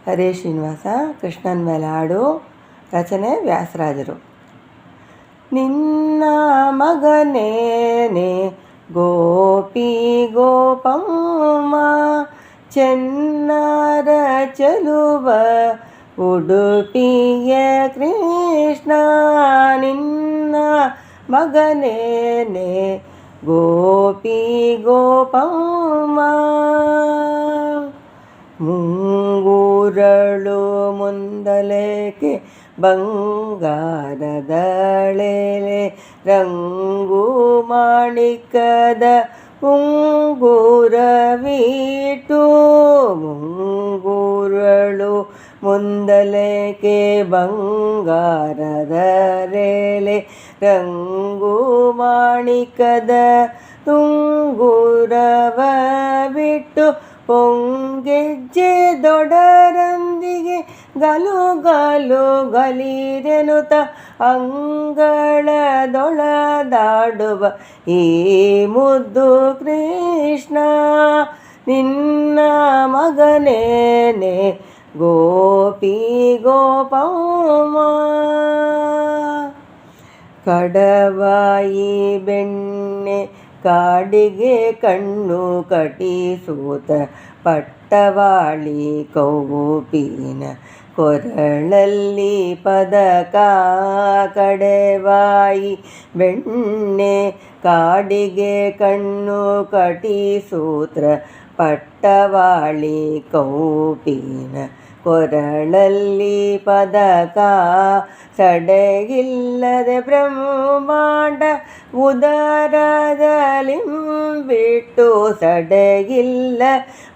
ಹರೇ ಶ್ರೀನಿವಾಸ. ಕೃಷ್ಣನ ಮೇಲೆ ಹಾಡು. ರಚನೆ ವ್ಯಾಸರಾಜರು. ನಿನ್ನ ಮಗನೇನೆ ಗೋಪಿ ಗೋಪಮ್ಮ, ಚೆನ್ನಾರ ಚಲುವ ಉಡುಪಿಯ ಕೃಷ್ಣ. ನಿನ್ನ ಮಗನೇನೆ ಗೋಪಿ ಗೋಪಮ್ಮ, ಮುಂಗೂರಳು ಮುಂದಲೇಕೆ ಬಂಗಾರದಳೆಲೆ, ರಂಗು ಮಾಣಿಕದ ಉಂಗುರವಿಟ್ಟು. ಮುಂಗೂರಳು ಮುಂದಲೇಕೆ ಬಂಗಾರದರೆಲೆ, ರಂಗು ಮಾಣಿಕದ ತುಂಗುರವ ಬಿಟ್ಟು. ಪೊಂಗೆಜ್ಜೆ ದೊಡರಂದಿಗೆ ಗಲು ಗಲು ಗಲಿರೆನುತ, ಅಂಗಳದೊಳದಾಡುವ ಈ ಮುದ್ದು ಕೃಷ್ಣ. ನಿನ್ನ ಮಗನೇನೆ ಗೋಪಿ ಗೋಪಮ್ಮ, ಕಡವಾಯಿ ಬೆಣ್ಣೆ ಕಾಡಿಗೆ ಕಣ್ಣು ಕಟಿಸೂತ, ಪಟ್ಟವಾಳಿ ಕೌಪೀನ ಕೊರಳಲ್ಲಿ ಪದಕ. ಕಡವಾಯಿ ಬೆಣ್ಣೆ ಕಾಡಿಗೆ ಕಣ್ಣು ಕಟಿಸೂತ್ರ, ಪಟ್ಟವಾಳಿ ಕೌಪೀನ ಕೊರಳಲ್ಲಿ ಪದಕ. ಸಡೆಗಿಲ್ಲದೆ ಬ್ರಹ್ಮಾಂಡ ಉದರದಲಿಂಬಿಟ್ಟು, ಸಡೆಗಿಲ್ಲ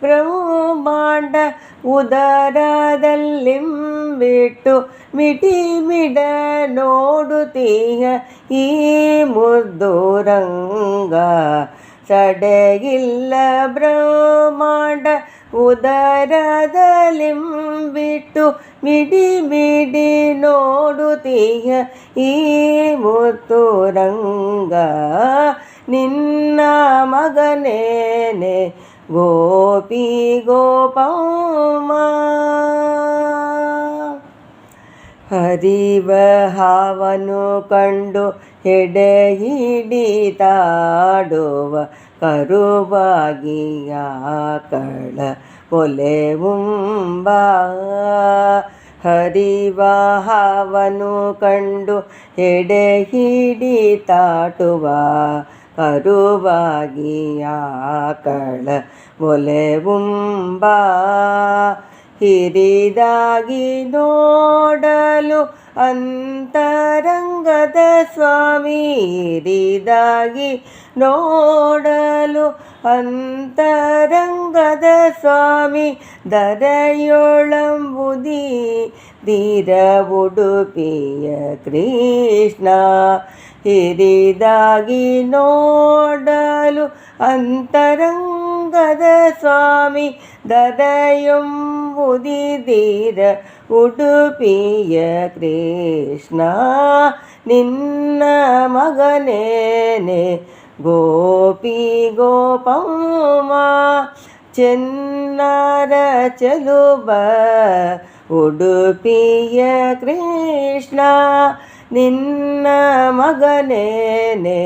ಬ್ರಹ್ಮಾಂಡ ಉದರದಲ್ಲಿಂಬಿಟ್ಟು. ಮಿಟಿ ಮಿಡ ನೋಡುತ್ತೀಯ ಈ ಮುದ್ದು ರಂಗ, ಸಡೆಗಿಲ್ಲ ಬ್ರಹ್ಮಾಂಡ ಉದರದಲಿಂಬಿಟ್ಟು. ಮಿಡಿ ಮಿಡಿ ನೋಡುತ್ತೀಯ ಈ ಮುದ್ದು ರಂಗ. ನಿನ್ನ ಮಗನೇನೆ ಗೋಪಿ ಗೋಪಮ್ಮ, ಹರಿವ ಹಾವನ್ನು ಕಂಡು ಹೆಡೆ ಹಿಡಿತಾಡುವ, ಕರುವಾಗಿ ಆಕಳ ಒಲೆವುಂಬ. ಹರಿವ ಹಾವನ್ನು ಕಂಡು ಹೆಡೆ ಹಿಡಿತಾಟುವ, ಕರುವಾಗಿ ಆಕಳ ಒಲೆವುಂಬ. ಹಿರಿದಾಗಿ ನೋಡಲು ಅಂತರಂಗದ ಸ್ವಾಮಿ, ಹಿರಿದಾಗಿ ನೋಡಲು ಅಂತರಂಗದ ಸ್ವಾಮಿ. ದರೆಯೊಳಂಬುದಿ ಧೀರ ಉಡುಪಿಯ ಕೃಷ್ಣ. ಹಿರಿದಾಗಿ ನೋಡಲು ಅಂತರಂಗದ ಸ್ವಾಮಿ, ದರೆಯೊಂಬುದಿ ಧೀರ ಉಡುಪಿಯ ಕೃಷ್ಣ. ನಿನ್ನ ಮಗನೇನೆ ಗೋಪಿ ಗೋಪಮ್ಮ, ಚೆನ್ನಾರ ಚಲುವ ಉಡುಪಿಯ ಕೃಷ್ಣ. ನಿನ್ನ ಮಗನೇನೆ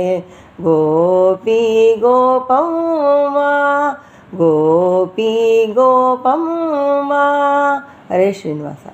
ಗೋಪಿ ಗೋಪಮ್ಮ, ಗೋಪಿ ಗೋಪಮ್ಮ. ಹರೇ ಶ್ರೀನಿವಾಸ.